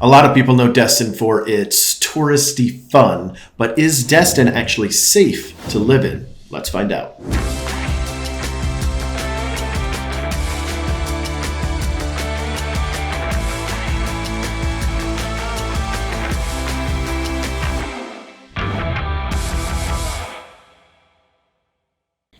A lot of people know Destin for its touristy fun, but is Destin actually safe to live in? Let's find out.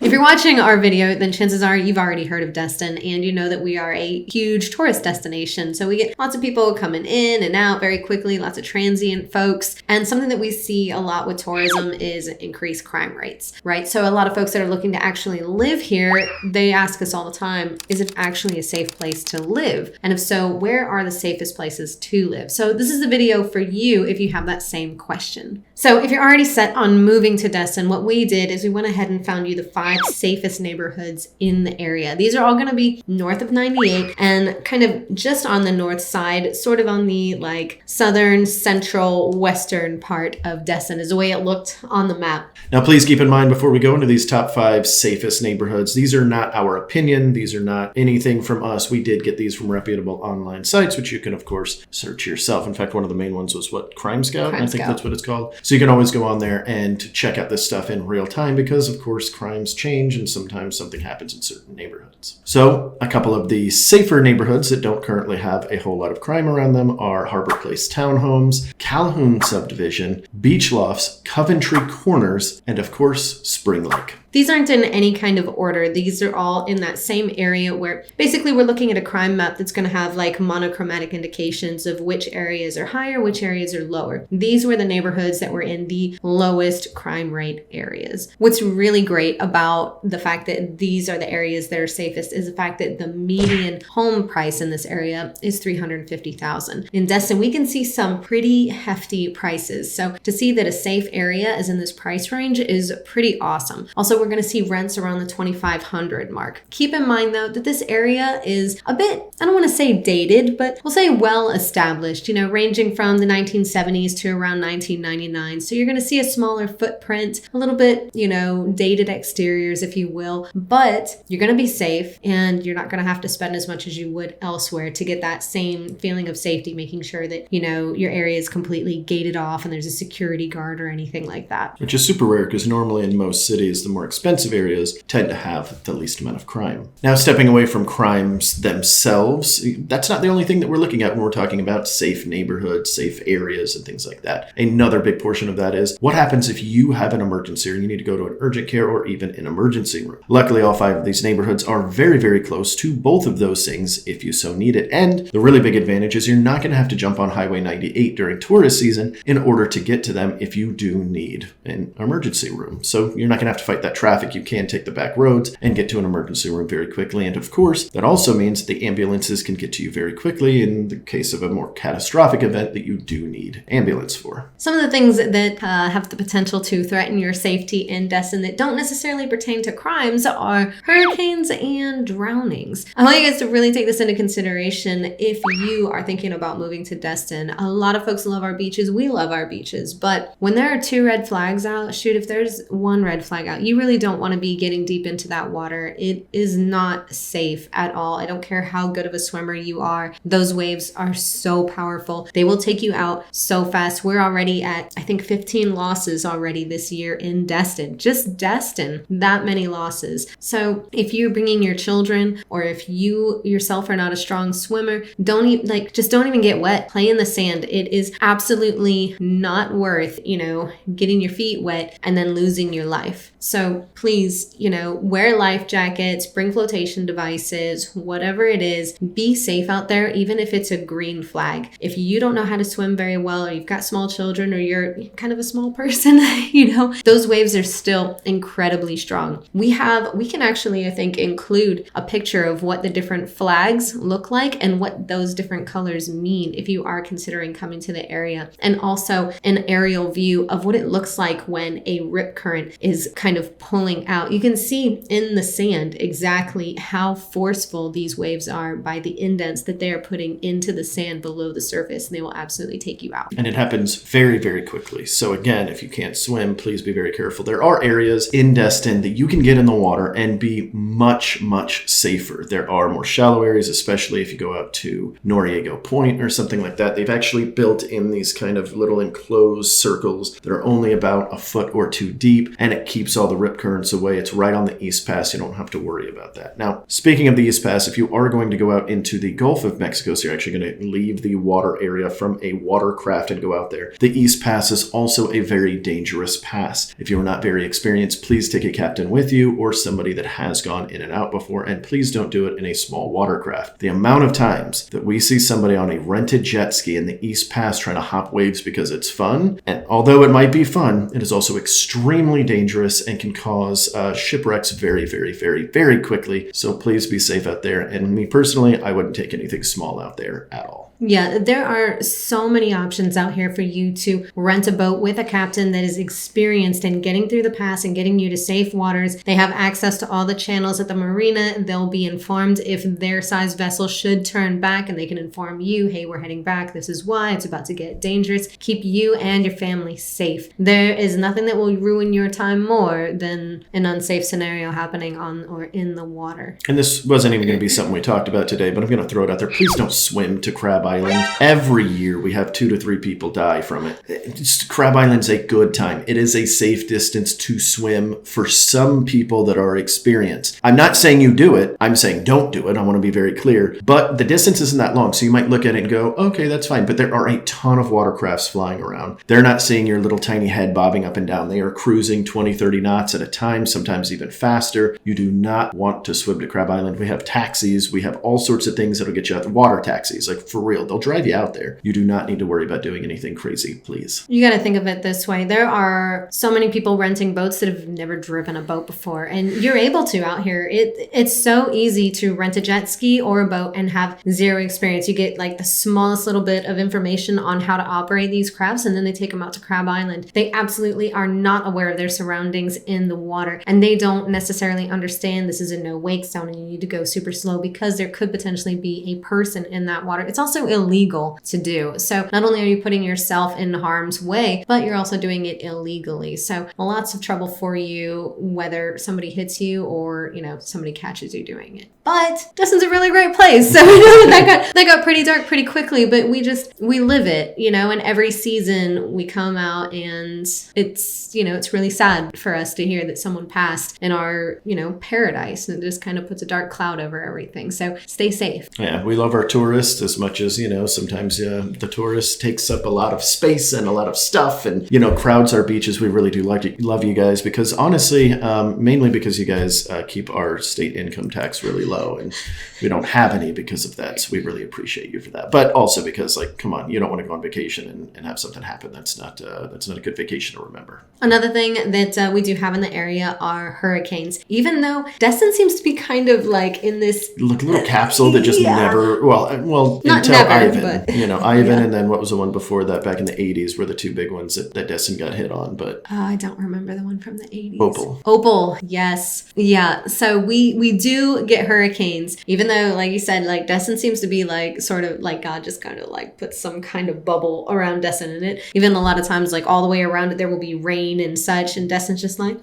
If you're watching our video, then chances are you've already heard of Destin and you know that we are a huge tourist destination. So we get lots of people coming in and out very quickly, lots of transient folks. And something that we see a lot with tourism is increased crime rates, right? So a lot of folks that are looking to actually live here, they ask us all the time, is it actually a safe place to live? And if so, where are the safest places to live? So this is a video for you if you have that same question. So if you're already set on moving to Destin, what we did is we went ahead and found you the 5 safest neighborhoods in the area. These are all going to be north of 98 and kind of just on the north side, sort of on the like southern, central, western part of Destin is the way it looked on the map. Now, please keep in mind before we go into these top 5 safest neighborhoods, these are not our opinion. These are not anything from us. We did get these from reputable online sites, which you can, of course, search yourself. In fact, one of the main ones was Crime Scout? I think that's what it's called. So you can always go on there and check out this stuff in real time because, of course, crimes change and sometimes something happens in certain neighborhoods. So a couple of the safer neighborhoods that don't currently have a whole lot of crime around them are Harbor Place Townhomes, Calhoun Subdivision, Beach Lofts, Coventry Corners, and of course, Spring Lake. These aren't in any kind of order. These are all in that same area where basically we're looking at a crime map that's going to have like monochromatic indications of which areas are higher, which areas are lower. These were the neighborhoods that were in the lowest crime rate areas. What's really great about the fact that these are the areas that are safest is the fact that the median home price in this area is $350,000. In Destin, we can see some pretty hefty prices. So to see that a safe area is in this price range is pretty awesome. Also, we're going to see rents around the $2,500 mark. Keep in mind though that this area is a bit, I don't want to say dated, but we'll say well established, you know, ranging from the 1970s to around 1999. So you're going to see a smaller footprint, a little bit, you know, dated exteriors, if you will, but you're going to be safe and you're not going to have to spend as much as you would elsewhere to get that same feeling of safety, making sure that, you know, your area is completely gated off and there's a security guard or anything like that. Which is super rare because normally in most cities, the more expensive areas tend to have the least amount of crime. Now, stepping away from crimes themselves, that's not the only thing that we're looking at when we're talking about safe neighborhoods, safe areas, and things like that. Another big portion of that is what happens if you have an emergency or you need to go to an urgent care or even an emergency room. Luckily, all 5 of these neighborhoods are very, very close to both of those things if you so need it. And the really big advantage is you're not going to have to jump on Highway 98 during tourist season in order to get to them if you do need an emergency room. So you're not going to have to fight that traffic. You can take the back roads and get to an emergency room very quickly. And of course, that also means the ambulances can get to you very quickly in the case of a more catastrophic event that you do need ambulance for. Some of the things that have the potential to threaten your safety in Destin that don't necessarily pertain to crimes are hurricanes and drownings. I want you guys to really take this into consideration if you are thinking about moving to Destin. A lot of folks love our beaches. We love our beaches. But when there are 2 red flags out, shoot, if there's 1 red flag out, you really don't want to be getting deep into that water. It is not safe at all. I don't care how good of a swimmer you are. Those waves are so powerful. They will take you out so fast. We're already at, I think, 15 losses already this year in Destin. Just Destin, that many losses. So if you're bringing your children or if you yourself are not a strong swimmer, don't even get wet. Play in the sand. It is absolutely not worth, you know, getting your feet wet and then losing your life. So please, you know, wear life jackets, bring flotation devices, whatever it is, be safe out there, even if it's a green flag. If you don't know how to swim very well, or you've got small children, or you're kind of a small person, you know, those waves are still incredibly strong. We can actually, I think, include a picture of what the different flags look like and what those different colors mean if you are considering coming to the area. And also an aerial view of what it looks like when a rip current is kind kind of pulling out. You can see in the sand exactly how forceful these waves are by the indents that they are putting into the sand below the surface, and they will absolutely take you out. And it happens very, very quickly. So again, if you can't swim, please be very careful. There are areas in Destin that you can get in the water and be much, much safer. There are more shallow areas, especially if you go out to Noriego Point or something like that. They've actually built in these kind of little enclosed circles that are only about a foot or two deep, and it keeps all the rip currents away. It's right on the East Pass. You don't have to worry about that. Now, speaking of the East Pass, if you are going to go out into the Gulf of Mexico, so you're actually going to leave the water area from a watercraft and go out there, the East Pass is also a very dangerous pass. If you're not very experienced, please take a captain with you or somebody that has gone in and out before, and please don't do it in a small watercraft. The amount of times that we see somebody on a rented jet ski in the East Pass trying to hop waves because it's fun, and although it might be fun, it is also extremely dangerous and can cause shipwrecks very, very, very, very quickly. So please be safe out there. And me personally, I wouldn't take anything small out there at all. Yeah, there are so many options out here for you to rent a boat with a captain that is experienced in getting through the pass and getting you to safe waters. They have access to all the channels at the marina. They'll be informed if their size vessel should turn back, and they can inform you, hey, we're heading back. This is why. It's about to get dangerous. Keep you and your family safe. There is nothing that will ruin your time more than an unsafe scenario happening on or in the water. And this wasn't even going to be something we talked about today, but I'm going to throw it out there. Please don't swim to Crab Island. Every year we have 2 to 3 people die from it. Crab Island's a good time. It is a safe distance to swim for some people that are experienced. I'm not saying you do it. I'm saying don't do it. I want to be very clear. But the distance isn't that long, so you might look at it and go, okay, that's fine. But there are a ton of watercrafts flying around. They're not seeing your little tiny head bobbing up and down. They are cruising 20, 30 knots at a time, sometimes even faster. You do not want to swim to Crab Island. We have taxis. We have all sorts of things that'll get you out there. Water taxis, like for real. They'll drive you out there. You do not need to worry about doing anything crazy, please. You got to think of it this way. There are so many people renting boats that have never driven a boat before, and you're able to out here. It's so easy to rent a jet ski or a boat and have zero experience. You get like the smallest little bit of information on how to operate these crafts, and then they take them out to Crab Island. They absolutely are not aware of their surroundings in the water, and they don't necessarily understand this is a no wake zone and you need to go super slow because there could potentially be a person in that water. It's also illegal to do. So not only are you putting yourself in harm's way, but you're also doing it illegally. So lots of trouble for you, whether somebody hits you or, somebody catches you doing it. But Destin's a really great place. So we know that got pretty dark pretty quickly, but we live it, and every season we come out and it's really sad for us to hear that someone passed in our, paradise, and it just kind of puts a dark cloud over everything. So stay safe. Yeah, we love our tourists as much as, sometimes the tourist takes up a lot of space and a lot of stuff and, crowds our beaches. We really do love you guys because honestly, mainly because you guys keep our state income tax really low and we don't have any because of that. So we really appreciate you for that. But also because come on, you don't want to go on vacation and have something happen. That's not a good vacation to remember. Another thing that we do have in the area are hurricanes. Even though Destin seems to be kind of like in this little capsule that just never, well, not until never, Ivan, but, Ivan, yeah. And then what was the one before that back in the 80s were the two big ones that Destin got hit on. But I don't remember the one from the 80s. Opal, yes. Yeah. So we do get hurricanes, even though, like you said, like Destin seems to be like sort of like God just kind of like puts some kind of bubble around Destin in it. Even a lot of times, like all the way around it, there will be rain and such, and Destin's just like,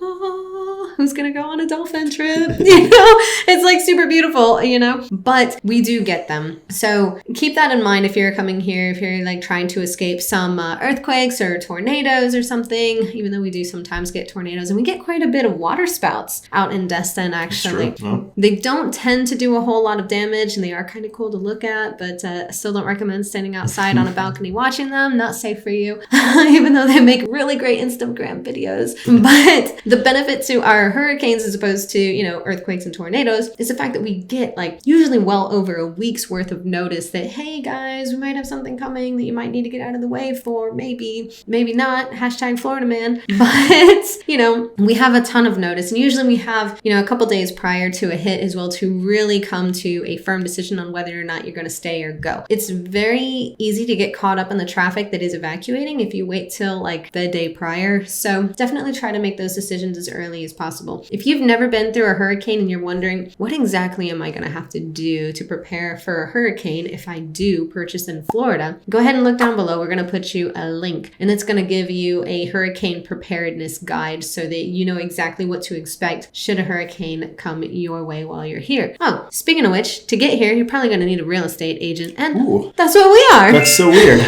who's gonna go on a dolphin trip? It's like super beautiful, but we do get them. So keep that in mind if you're coming here, if you're like trying to escape some earthquakes or tornadoes or something, even though we do sometimes get tornadoes, and we get quite a bit of water spouts out in Destin, actually. Well, they don't tend to do a whole lot of damage, and they are kind of cool to look at, but I still don't recommend standing outside on a balcony watching them. Not safe for you, even though they make really great Instagram videos. But the benefit to our for hurricanes as opposed to, earthquakes and tornadoes is the fact that we get like usually well over a week's worth of notice that, hey guys, we might have something coming that you might need to get out of the way for, maybe not, hashtag Florida man. But, we have a ton of notice, and usually we have, a couple days prior to a hit as well to really come to a firm decision on whether or not you're going to stay or go. It's very easy to get caught up in the traffic that is evacuating if you wait till like the day prior. So definitely try to make those decisions as early as possible. If you've never been through a hurricane and you're wondering, what exactly am I going to have to do to prepare for a hurricane if I do purchase in Florida, go ahead and look down below. We're going to put you a link, and it's going to give you a hurricane preparedness guide so that you know exactly what to expect should a hurricane come your way while you're here. Oh, speaking of which, to get here, you're probably going to need a real estate agent, and that's what we are. That's so weird.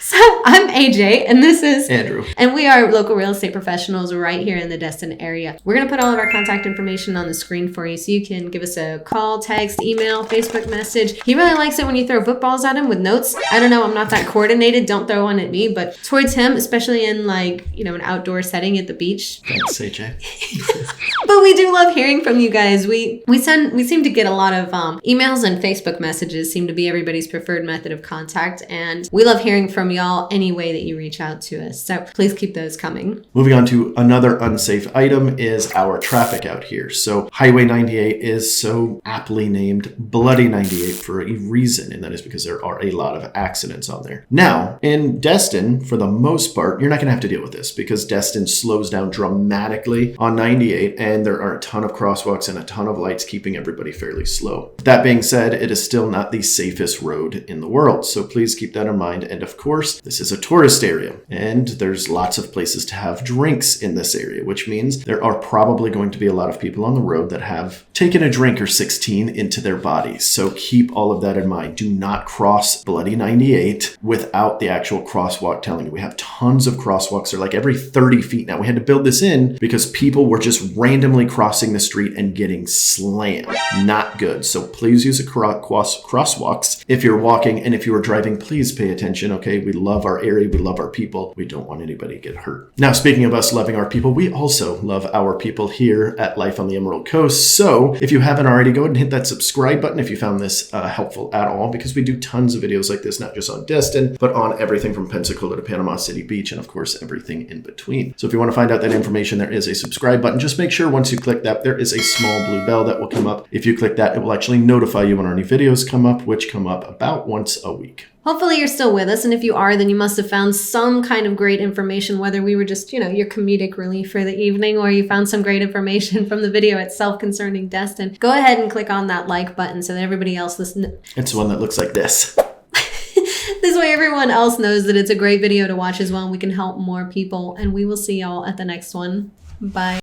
So I'm AJ, and this is Andrew. And we are local real estate professionals right here in the Destin area. We're going to put all of our contact information on the screen for you so you can give us a call, text, email, Facebook message. He really likes it when you throw footballs at him with notes. I don't know, I'm not that coordinated. Don't throw one at me, but towards him, especially in like, an outdoor setting at the beach. Thanks, AJ. But we do love hearing from you guys. We seem to get a lot of emails, and Facebook messages seem to be everybody's preferred method of contact. And we love hearing from y'all any way that you reach out to us. So please keep those coming. Moving on to another unsafe item is our traffic out here. So Highway 98 is so aptly named Bloody 98 for a reason, and that is because there are a lot of accidents on there. Now, in Destin, for the most part, you're not going to have to deal with this because Destin slows down dramatically on 98, and there are a ton of crosswalks and a ton of lights keeping everybody fairly slow. That being said, it is still not the safest road in the world, so please keep that in mind. And of course, this is a tourist area, and there's lots of places to have drinks in this area, which means there are probably going to be a lot of people on the road that have taken a drink or 16 into their bodies. So keep all of that in mind. Do not cross Bloody 98 without the actual crosswalk telling you. We have tons of crosswalks. They're like every 30 feet now. We had to build this in because people were just randomly crossing the street and getting slammed. Not good. So please use crosswalks if you're walking, and if you are driving, please pay attention. Okay, we love our area. We love our people. We don't want anybody to get hurt. Now, speaking of us loving our people, we also love our people here at Life on the Emerald Coast. So if you haven't already, go ahead and hit that subscribe button if you found this helpful at all, because we do tons of videos like this, not just on Destin, but on everything from Pensacola to Panama City Beach, and of course, everything in between. So if you want to find out that information, there is a subscribe button. Just make sure once you click that, there is a small blue bell that will come up. If you click that, it will actually notify you when our new videos come up, which come up about once a week. Hopefully you're still with us, and if you are, then you must have found some kind of great information, whether we were just, your comedic relief for the evening, or you found some great information from the video itself concerning Destin. Go ahead and click on that like button so that everybody else listens. It's the one that looks like this. This way everyone else knows that it's a great video to watch as well, and we can help more people, and we will see y'all at the next one. Bye.